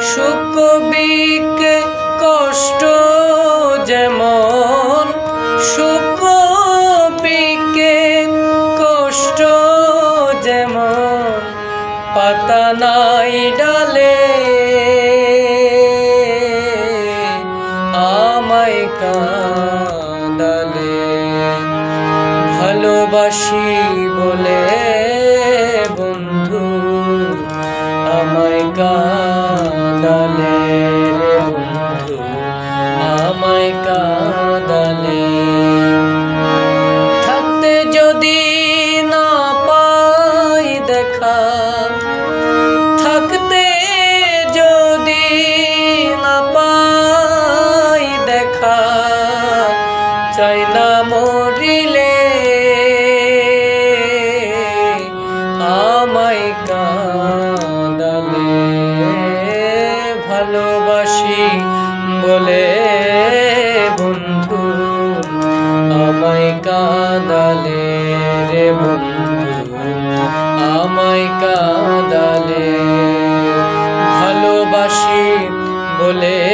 সুখ কষ্ট যেমন সুখ কষ্ট যেমন পাতা নাই ডালে আমায় কাঁদালে ভালোবাসি বলে বন্ধু আমায় কাঁদালে রে বন্ধু আমায় কাঁদালে থাকতে যদি না পাই দেখা থাকতে যদি না পাই দেখা চাই না মরিলে আমায় কাঁদালে ভালোবাসি বলে বন্ধু আমায় কাঁদালে রে বন্ধু আমায় কাঁদালে ভালোবাসি বলে